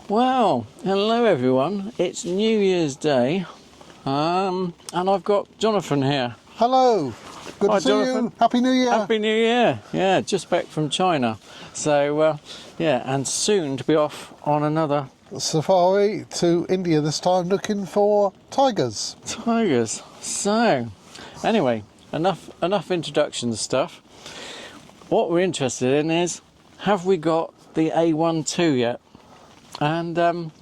Well, hello everyone. It's New Year's Day, and I've got Jonathan here. Hello. Good Hi, to see Jonathan. you. Happy New Year. Happy New Year. Yeah, just back from China. So, yeah, and soon to be off on another Safari to India this time, looking for tigers. tigers. So, anyway, enough introduction stuff. What we're interested in is, have we got the A1 yet? And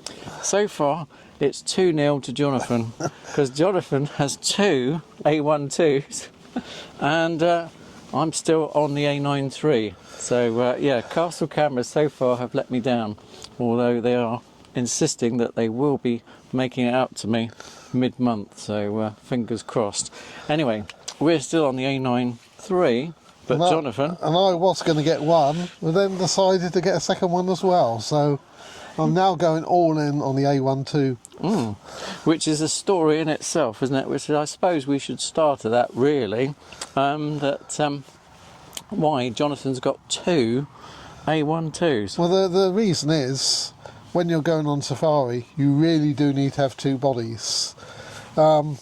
so far, it's 2-0 to Jonathan, because Jonathan has 2 A1 and I'm still on the A9 III. So yeah, Castle Cameras so far have let me down, although they are insisting that they will be making it out to me mid-month, so fingers crossed. Anyway, we're still on the A9 III, but Jonathan... And I was going to get one, but then decided to get a second one as well, so I'm now going all in on the A1 Which is a story in itself, isn't it? Which I suppose we should start at that, really. Why Jonathan's got 2 A1 Well, the reason is, when you're going on safari, you really do need to have 2 bodies on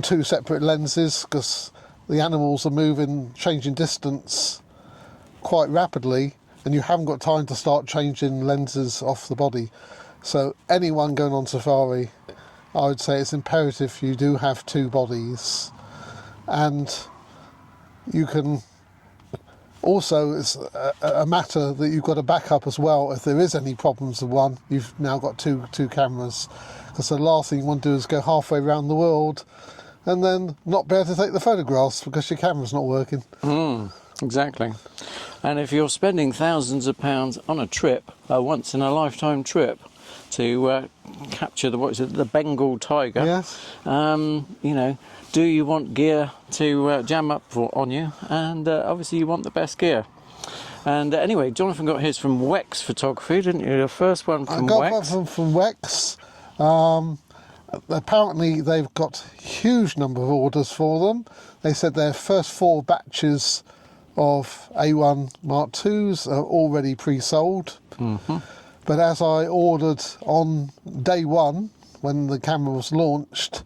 2 separate lenses, because the animals are moving, changing distance quite rapidly, and you haven't got time to start changing lenses off the body. So anyone going on safari, I would say it's imperative you do have 2 bodies. And you can also, it's a matter that you've got a backup as well. If there is any problems with one, you've now got two cameras, because the last thing you want to do is go halfway around the world and then not be able to take the photographs because your camera's not working. Exactly. And if you're spending thousands of pounds on a trip, a once in a lifetime trip, to capture the Bengal tiger, Yes. you know, do you want gear to jam up on you? And obviously you want the best gear. And anyway, Jonathan got his from Wex Photography, didn't you? The first one from Wex. I got one from Wex. Apparently they've got a huge number of orders for them. They said their first 4 batches of A1 Mark IIs are already pre-sold. But as I ordered on day 1, when the camera was launched,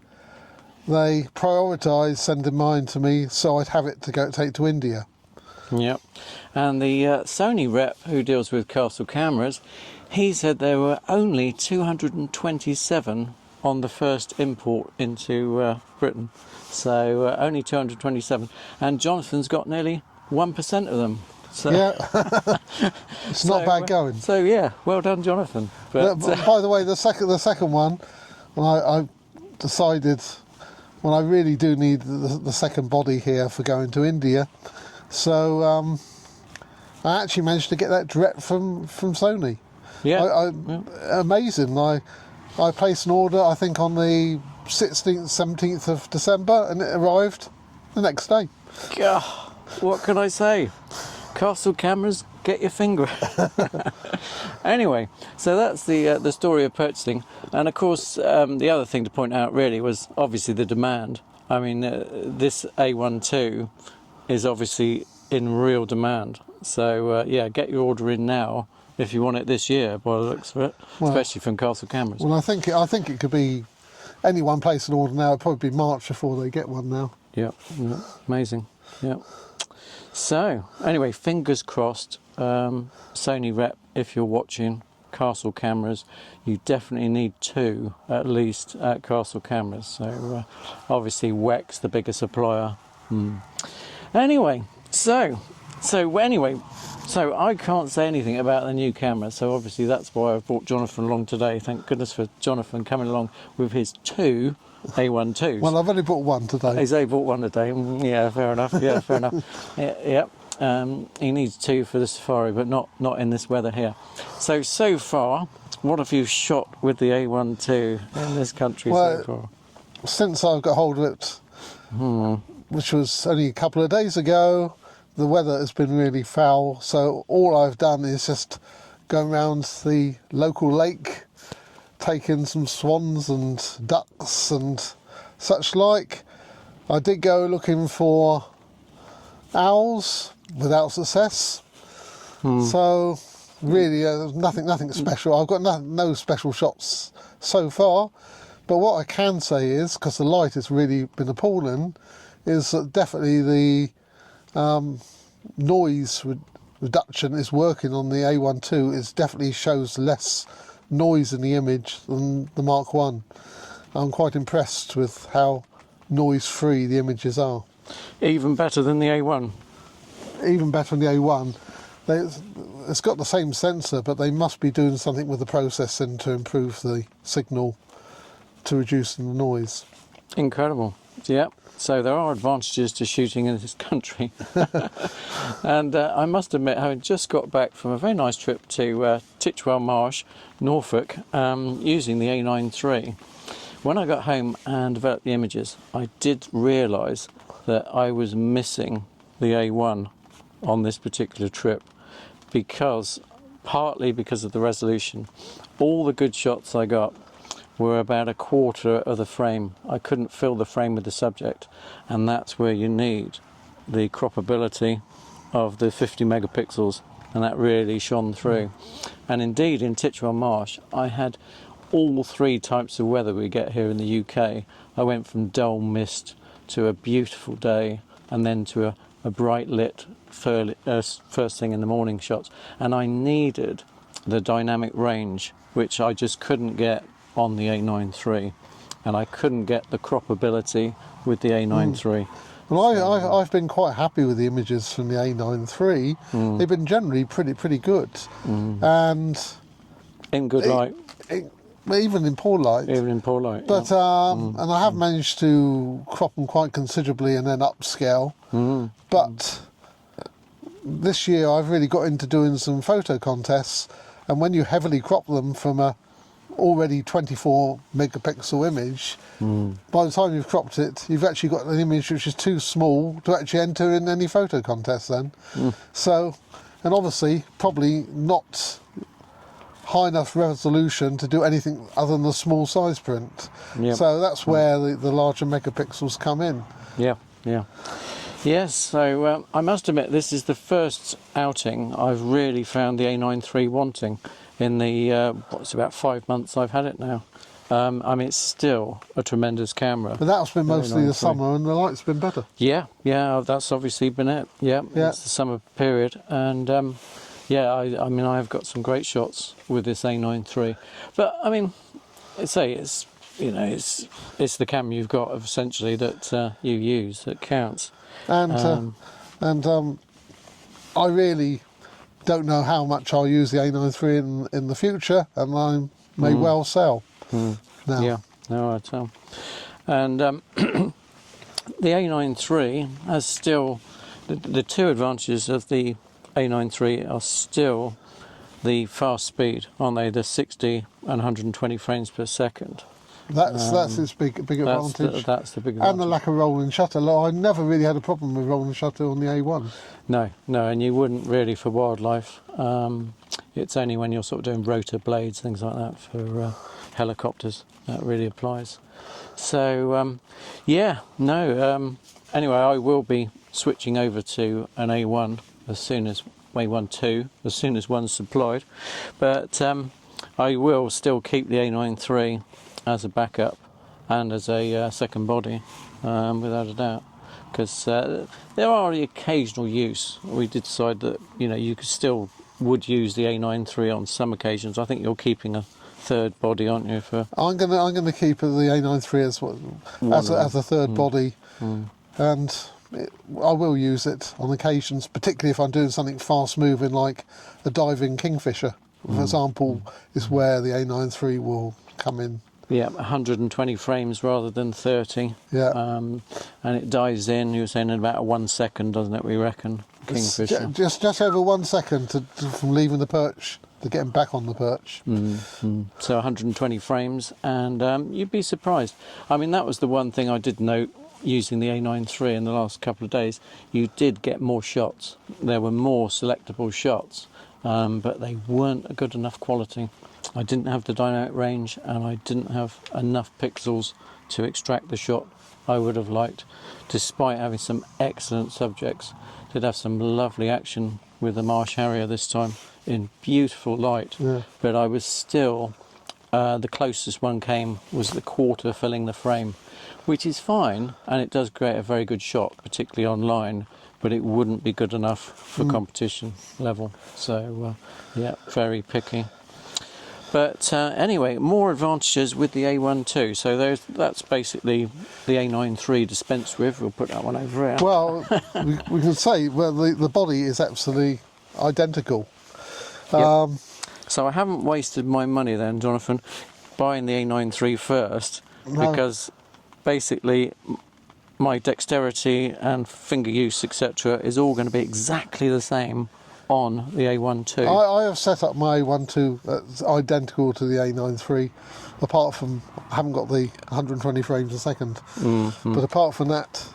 they prioritised sending mine to me so I'd have it to go take to India. Yep. And the Sony rep who deals with Castle Cameras, he said there were only 227 on the first import into Britain. So only 227. And Jonathan's got nearly 1% of them. So, yeah, it's not bad going. So yeah, well done, Jonathan. But by the way, the second one, when I decided, well, I really do need the second body here for going to India. So I actually managed to get that direct from Sony. Yeah. Amazing. I placed an order, I think, on the 16th, 17th of December, and it arrived the next day. God, what can I say? Castle Cameras, get your finger. Anyway, so that's the story of purchasing. And of course, the other thing to point out really was obviously the demand. I mean, this A1 is obviously in real demand. So yeah, get your order in now if you want it this year, by the looks of it, especially from Castle Cameras. Well, I think it could be anyone place an order now. It'll probably be March before they get one now. Yep, amazing. Yep. So, anyway, fingers crossed, Sony rep, if you're watching Castle Cameras, you definitely need 2 at least at Castle Cameras. So, obviously, Wex, the bigger supplier. Anyway, so I can't say anything about the new camera, so obviously that's why I've brought Jonathan along today. Thank goodness for Jonathan coming along with his 2 A1 Well, I've only bought one today. He's only bought one today. Yeah, fair enough. Yeah, fair enough. Yeah. He needs 2 for the safari, but not in this weather here. So far, what have you shot with the A1 in this country so far? Since I've got hold of it, which was only a couple of days ago, the weather has been really foul. So all I've done is just go around the local lake, taking some swans and ducks and such like. I did go looking for owls without success. So really nothing special. I've got no special shots so far, but what I can say is, because the light has really been appalling, is that definitely the noise reduction is working on the A1 II. It definitely shows less noise in the image than the Mark I. I'm quite impressed with how noise-free the images are. Even better than the A1. Even better than the A1. It's got the same sensor, but they must be doing something with the processing to improve the signal to reduce the noise. Incredible. Yeah. So there are advantages to shooting in this country. And I must admit, having just got back from a very nice trip to Titchwell Marsh, Norfolk, using the A9 III, when I got home and developed the images, I did realise that I was missing the A1 on this particular trip, partly because of the resolution. All the good shots I got were about a quarter of the frame. I couldn't fill the frame with the subject, and that's where you need the croppability of the 50 megapixels, and that really shone through. And indeed, in Titchwell Marsh, I had all three types of weather we get here in the UK. I went from dull mist to a beautiful day, and then to a bright lit first thing in the morning shots. And I needed the dynamic range, which I just couldn't get on the A9 III, and I couldn't get the croppability with the A9 III. Well, I've been quite happy with the images from the A9 III. They've been generally pretty good, and in good light. Even in poor light. Even in poor light. But and I have managed to crop them quite considerably and then upscale. But this year I've really got into doing some photo contests, and when you heavily crop them from a already 24 megapixel image, by the time you've cropped it, you've actually got an image which is too small to actually enter in any photo contest then. So, and obviously probably not high enough resolution to do anything other than the small size print. So that's where the larger megapixels come in. Yes, so I must admit, this is the first outing I've really found the A9 III wanting in the what's about 5 months I've had it now. I mean, it's still a tremendous camera. But that's been mostly the summer, and the light's been better. Yeah, that's obviously been it. It's the summer period, and I mean, I've got some great shots with this A9 III. But I mean, it's the camera you've got essentially that you use that counts. And I really don't know how much I'll use the A9 III in the future, and I may well sell now. Yeah, no, I tell. And the A9 III has still the two advantages of the A9 III are still the fast speed, aren't they? The 60 and 120 frames per second. That's its big advantage. That's the big advantage. And the lack of rolling shutter. I never really had a problem with rolling shutter on the A1. No, and you wouldn't really for wildlife. It's only when you're sort of doing rotor blades, things like that, for helicopters, that really applies. So, anyway, I will be switching over to an A1 as soon as A1 II, as soon as one's supplied. But I will still keep the A9 III as a backup and as a second body, without a doubt, because there are the occasional use. We did decide that you would use the A9 III on some occasions. I think you're keeping a third body, aren't you? I'm gonna keep the A9 III as a third body, and I will use it on occasions, particularly if I'm doing something fast moving like a diving kingfisher, for example, is where the A9 III will come in. Yeah, 120 frames rather than 30. Yeah. And it dives in, you were saying, in about 1 second, doesn't it, we reckon, kingfisher? Just over 1 second from leaving the perch to getting back on the perch. So 120 frames, and you'd be surprised. I mean, that was the one thing I did note using the A9 III in the last couple of days. You did get more shots. There were more selectable shots, but they weren't a good enough quality. I didn't have the dynamic range, and I didn't have enough pixels to extract the shot I would have liked, despite having some excellent subjects. Did have some lovely action with the Marsh Harrier this time in beautiful light, Yeah. but I was still, the closest one came was the quarter filling the frame, which is fine, and it does create a very good shot, particularly online, but it wouldn't be good enough for competition level. So, yeah, very picky. But anyway, more advantages with the A1 II. So that's basically the A9 III dispensed with. We'll put that one over here. Well, we can say, well, the body is absolutely identical. Yep. So I haven't wasted my money then, Jonathan, buying the A9 III first, No. because basically my dexterity and finger use, etc., is all going to be exactly the same on the A1 II. I have set up my A1 II that's identical to the A9 III, apart from I haven't got the 120 frames a second. But apart from that,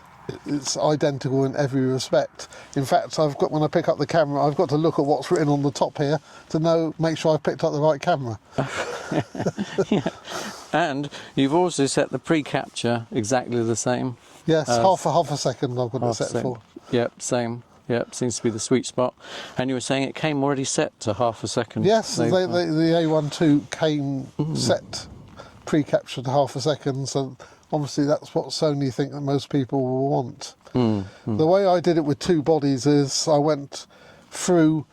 it's identical in every respect. In fact, when I pick up the camera, I've got to look at what's written on the top here to make sure I've picked up the right camera. Yeah. And you've also set the pre-capture exactly the same. Yes, half a second I've got it set for. Yep, same. Yep, seems to be the sweet spot. And you were saying it came already set to half a second. Yes, the A1 II came set pre-captured to half a second, so obviously that's what Sony think that most people will want. The way I did it with two bodies is I went through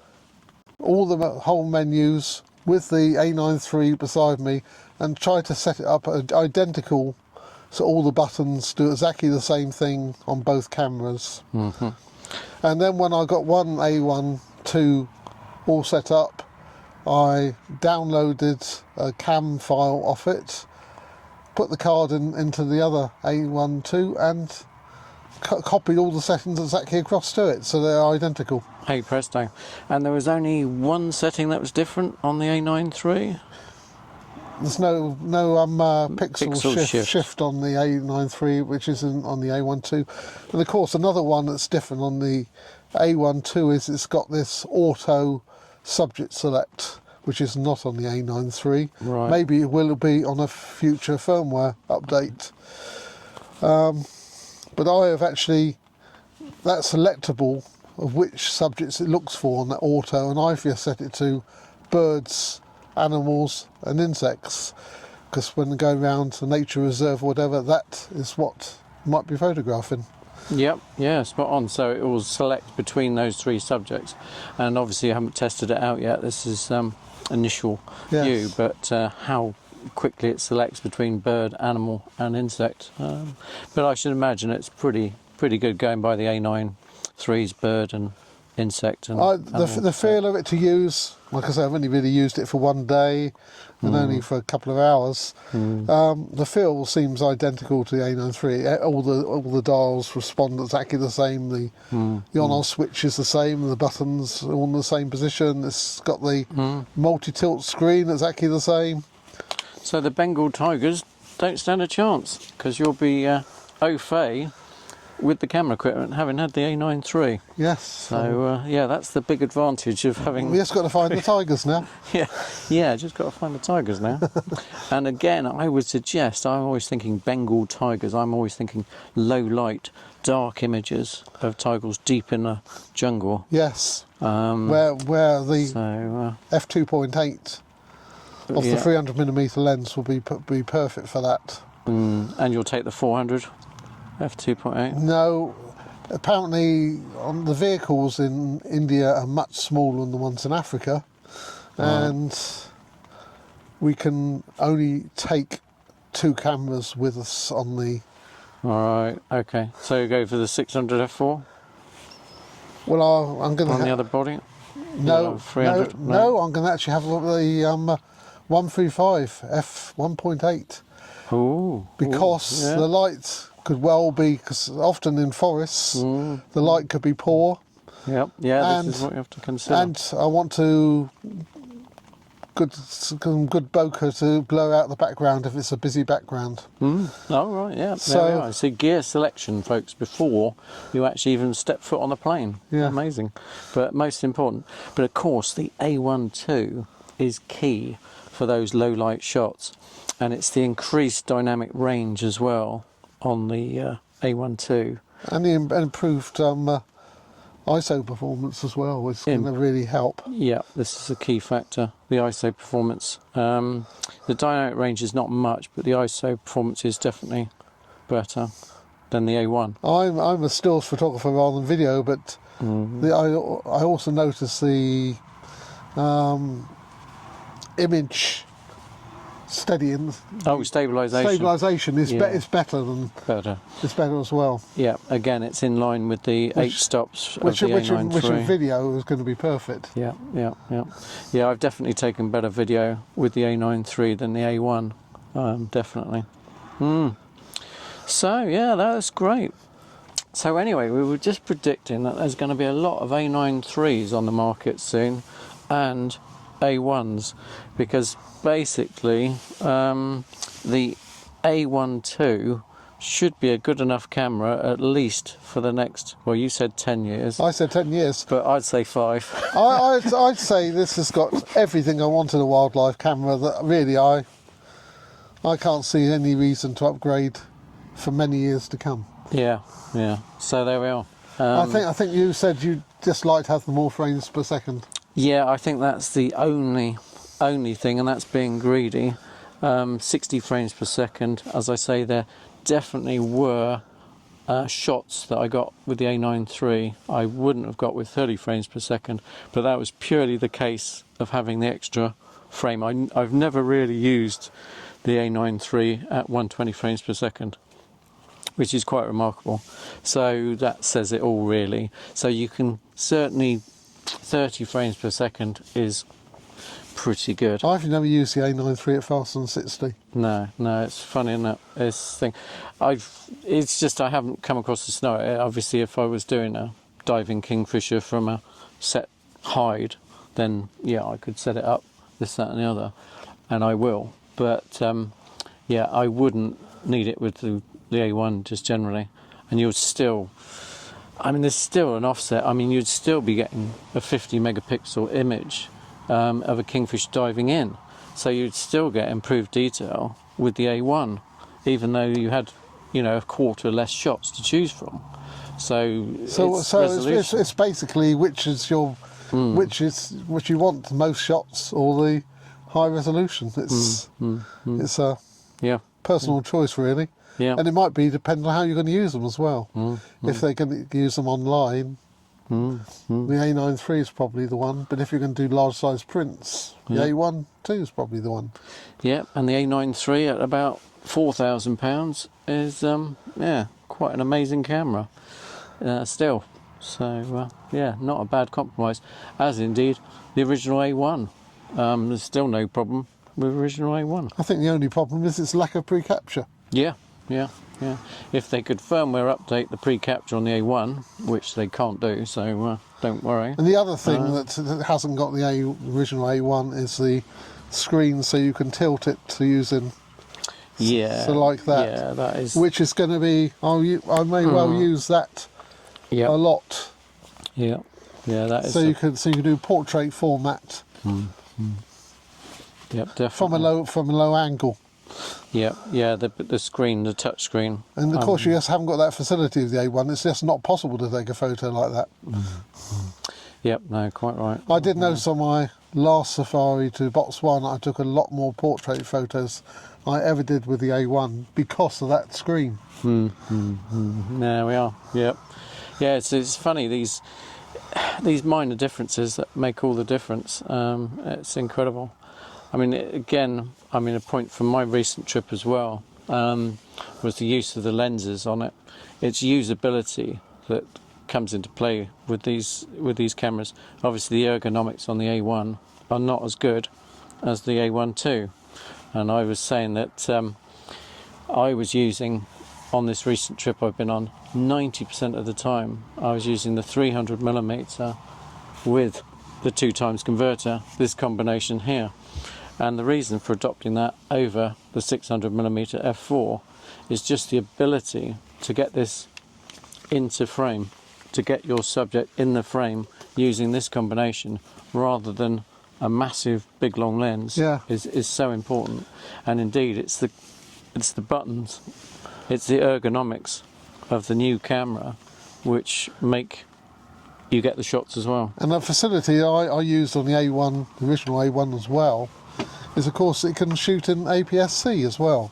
all the whole menus with the A9 III beside me and tried to set it up identical, so all the buttons do exactly the same thing on both cameras. And then when I got one A1 II all set up, I downloaded a CAM file off it, put the card into the other A1 II and copied all the settings exactly across to it, so they're identical. Hey presto. And there was only one setting that was different on the A9 III? There's no pixel shift on the A9 III, which isn't on the A1 II. And of course, another one that's different on the A1 II is it's got this auto subject select, which is not on the A9 III. Right. Maybe it will be on a future firmware update. But I have actually, that's selectable of which subjects it looks for on that auto, and I've just set it to birds, animals and insects, because when they go around to nature reserve or whatever, that is what might be photographing. Yep, yeah, spot on. So it will select between those three subjects, and obviously I haven't tested it out yet. This is initial view, but how quickly it selects between bird, animal and insect. But I should imagine it's pretty good going by the A9 III's bird and insect. And the feel of it to use, like I say, I've only really used it for one day and only for a couple of hours. The feel seems identical to the A9 III. All the dials respond exactly the same. The on-off switch is the same. The buttons are all in the same position. It's got the multi-tilt screen exactly the same. So the Bengal tigers don't stand a chance, because you'll be au fait with the camera equipment, having had the A9 III. Yes. So yeah, that's the big advantage of having. We just got to find the tigers now. Yeah, just got to find the tigers now. And again, I would suggest, I'm always thinking Bengal tigers. I'm always thinking low light, dark images of tigers deep in the jungle. Yes. Where the f2.8 of the 300mm lens will be perfect for that. And you'll take the 400 f2.8? No, apparently the vehicles in India are much smaller than the ones in Africa, and we can only take two cameras with us on the. All right. Okay. So you go for the 600 f4. Well, I'm going to on the other body. No, 300. No, I'm going to actually have the 135 f1.8. Ooh. Because the light could well be, because often in forests the light could be poor. Yep. Yeah. This is what you have to consider. And I want some good bokeh to blur out the background if it's a busy background. Oh right, yeah. So, there we are. So gear selection, folks, before you actually even step foot on the plane. Yeah. Amazing. But most important. But of course, the A1 II is key for those low light shots, and it's the increased dynamic range as well on the A1 II. And the improved ISO performance as well is going to really help. Yeah, this is a key factor, the ISO performance. The dynamic range is not much, but the ISO performance is definitely better than the A1. I'm a stills photographer rather than video, but I also notice the image steadying. Stabilisation is better than it's better as well. Yeah, again, it's in line with the 8 stops of the A9 which in video is going to be perfect. Yeah. I've definitely taken better video with the A9 III than the A1, definitely. So yeah, that's great. So anyway, we were just predicting that there's going to be a lot of A9 IIIs on the market soon, and A1s, because basically the A1 II should be a good enough camera at least for the next, well, you said 10 years. I said 10 years. But I'd say 5. I'd say this has got everything I want in a wildlife camera that really I can't see any reason to upgrade for many years to come. Yeah. So there we are. I think you said you just like to have the more frames per second. Yeah, I think that's the only thing, and that's being greedy. 60 frames per second. As I say, there definitely were shots that I got with the A9 III I wouldn't have got with 30 frames per second, but that was purely the case of having the extra frame. I've never really used the A9 III at 120 frames per second, which is quite remarkable. So that says it all, really. So you can certainly, 30 frames per second is pretty good. I've never used the A9 III at faster than 60. No, it's funny, isn't it? It's just I haven't come across the scenario. Obviously, if I was doing a diving kingfisher from a set hide, then yeah, I could set it up this, that, and the other, and I will. But yeah, I wouldn't need it with the A1 just generally, and you'd still. I mean, there's still an offset. I mean, you'd still be getting a 50 megapixel image of a kingfish diving in. So you'd still get improved detail with the A1, even though you had, a quarter less shots to choose from. So it's basically which is your which you want the most shots or the high resolution. It's a personal choice, really. Yeah. And it might be depending on how you're going to use them as well. If they're going to use them online, the A9 III is probably the one. But if you're going to do large size prints, the A1 II is probably the one. Yeah, and the A9 III at about £4,000 is quite an amazing camera still. So yeah, not a bad compromise. As indeed the original A1. There's still no problem with original A1. I think the only problem is its lack of pre-capture. Yeah. If they could firmware update the pre-capture on the A1, which they can't do, so don't worry. And the other thing that hasn't got the original A1 is the screen, so you can tilt it to using. Yeah. So like that. Yeah, that is. Which is going to be. I may well use that a lot. Yeah. That is. So you can do portrait format. Yep, definitely. From a low angle. Yeah, the screen, the touch screen. And of course you just haven't got that facility with the A1. It's just not possible to take a photo like that. Yep, no, quite right. I did notice on my last safari to Botswana, I took a lot more portrait photos I ever did with the A1 because of that screen. There we are. Yep. Yeah, it's funny, these minor differences that make all the difference. It's incredible. I mean, again, a point from my recent trip as well was the use of the lenses on it. It's usability that comes into play with these cameras. Obviously, the ergonomics on the A1 are not as good as the A1 II, and I was saying that I was using, on this recent trip I've been on, 90% of the time I was using the 300mm with the 2x converter, this combination here. And the reason for adopting that over the 600mm f4 is just the ability to get this into frame, to get your subject in the frame using this combination rather than a massive big long lens is so important. And indeed it's the buttons, it's the ergonomics of the new camera which make you get the shots as well. And the facility I used on the A1, the original A1 as well, is of course it can shoot in APS-C as well.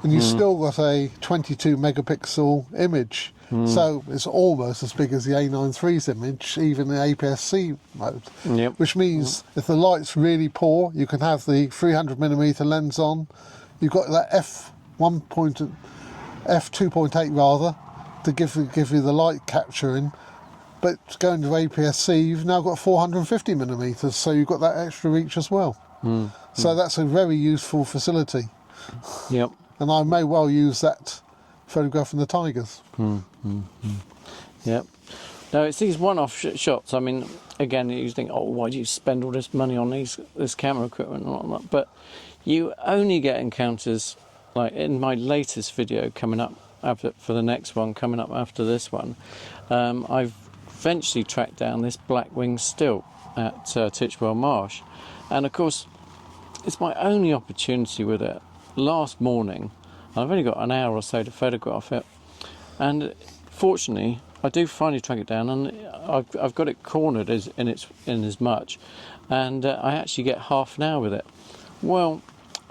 And you've still got a 22 megapixel image. So it's almost as big as the A93's image, even in APS-C mode. Yep. Which means if the light's really poor, you can have the 300mm lens on. You've got that f2.8 rather, to give you the light capturing. But going to APS-C, you've now got 450mm, so you've got that extra reach as well. So that's a very useful facility. Yep. And I may well use that photographing the tigers. Yep. No, it's these one-off shots. I mean, again, you think, oh, why do you spend all this money on this camera equipment and whatnot? But you only get encounters, like in my latest video coming up for the next one, coming up after this one, I've eventually tracked down this black-winged stilt at Titchwell Marsh. And of course, it's my only opportunity with it. Last morning, I've only got an hour or so to photograph it, and fortunately I do finally track it down, and I've got it cornered in as much, and I actually get half an hour with it. Well,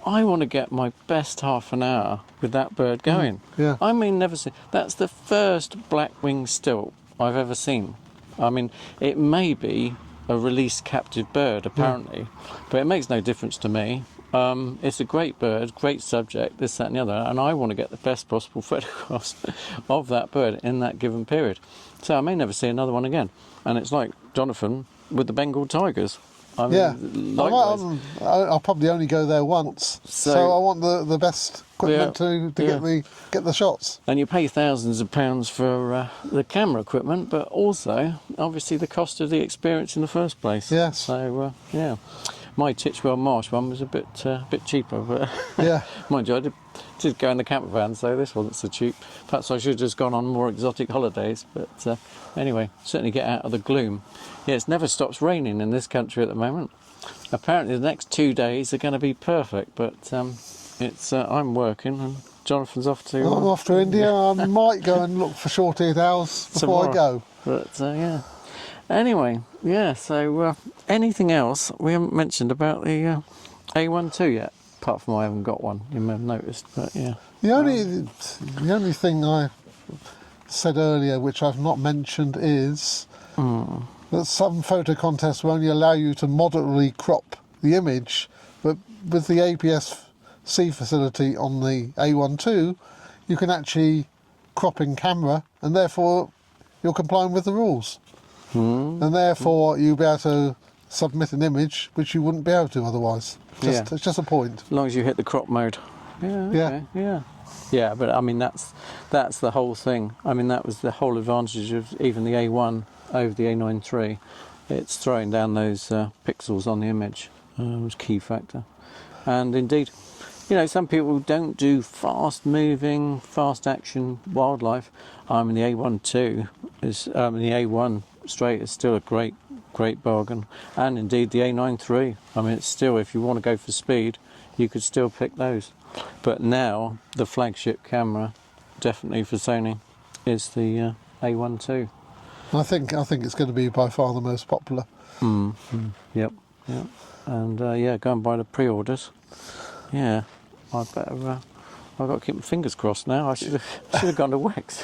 I want to get my best half an hour with that bird going. Yeah. I mean, never seen. That's the first black-winged stilt I've ever seen. I mean, it may be a released captive bird apparently, but it makes no difference to me. It's a great bird, great subject, this, that and the other, and I want to get the best possible photographs of that bird in that given period. So I may never see another one again. And it's like Jonathan with the Bengal tigers. I mean, likewise. I'll probably only go there once, so I want the best equipment to get the shots. And you pay thousands of pounds for the camera equipment, but also obviously the cost of the experience in the first place. Yes. So yeah, my Titchwell Marsh one was a bit cheaper, but mind you, I did go in the Campervan, so this wasn't so cheap. Perhaps I should have just gone on more exotic holidays, but anyway, certainly get out of the gloom. Yeah, it never stops raining in this country at the moment. Apparently the next 2 days are going to be perfect, but I'm working and Jonathan's off to... I'm off to India. I might go and look for short-eared owls before I go. But yeah. Anyway, yeah, so anything else we haven't mentioned about the A1 II yet? Apart from I haven't got one, you may have noticed, but yeah. The only thing I said earlier, which I've not mentioned, is that some photo contests will only allow you to moderately crop the image, but with the APS-C facility on the A1 II, you can actually crop in camera, and therefore you're complying with the rules. And therefore you'll be able to submit an image which you wouldn't be able to otherwise. It's just a point. As long as you hit the crop mode. Yeah, okay, yeah. But I mean that's the whole thing. I mean that was the whole advantage of even the A1 over the A9 III. It's throwing down those pixels on the image was key factor. And indeed, you know, some people don't do fast moving, fast action wildlife. I mean the A1 II is the A1 straight is still a great bargain, and indeed the A9 III. I mean, it's still, if you want to go for speed, you could still pick those. But now the flagship camera, definitely for Sony, is the A1 II. I think it's going to be by far the most popular. Yep. And go and buy the pre-orders. Yeah, I better. I've got to keep my fingers crossed now. I should have gone to Wex.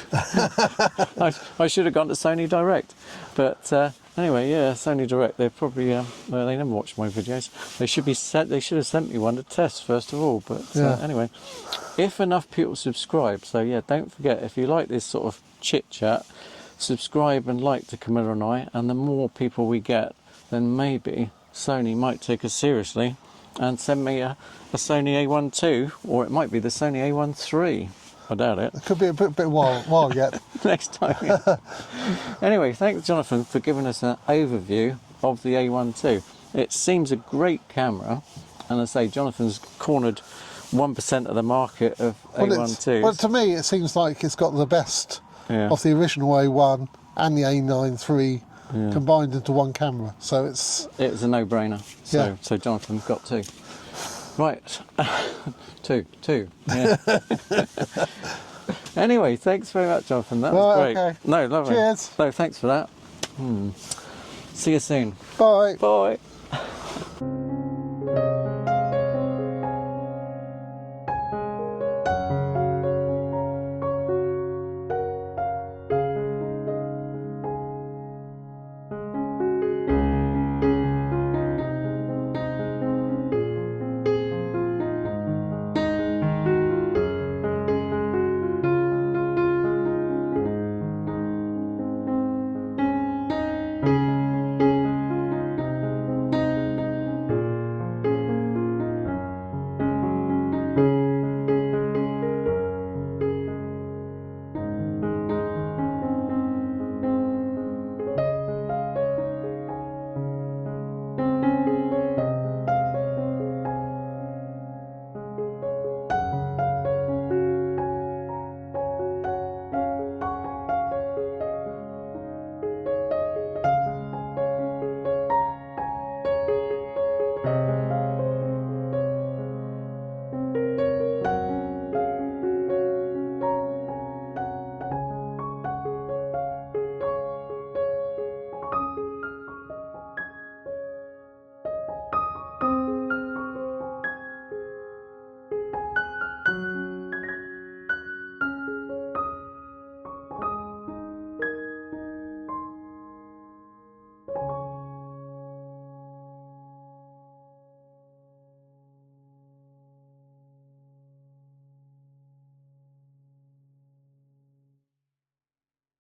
I should have gone to Sony Direct. But anyway, yeah, Sony Direct. They're probably they never watch my videos. They should have sent me one to test first of all. But anyway, if enough people subscribe, so yeah, don't forget, if you like this sort of chit chat, subscribe and like to Camilla and I. And the more people we get, then maybe Sony might take us seriously and send me a Sony A1 II, or it might be the Sony A1 III. I doubt it. It could be a bit while yet. Next time. Anyway, thanks Jonathan for giving us an overview of the A1 II. It seems a great camera, and I say Jonathan's cornered 1% of the market of A1 IIs. Well, to me it seems like it's got the best of the original A1 and the A9 III combined into one camera, so it was a no-brainer. So Jonathan's got two. Right, two. Yeah. Anyway, thanks very much, Jonathan. That was great. Okay. No, lovely. Cheers. No, thanks for that. See you soon. Bye. Bye.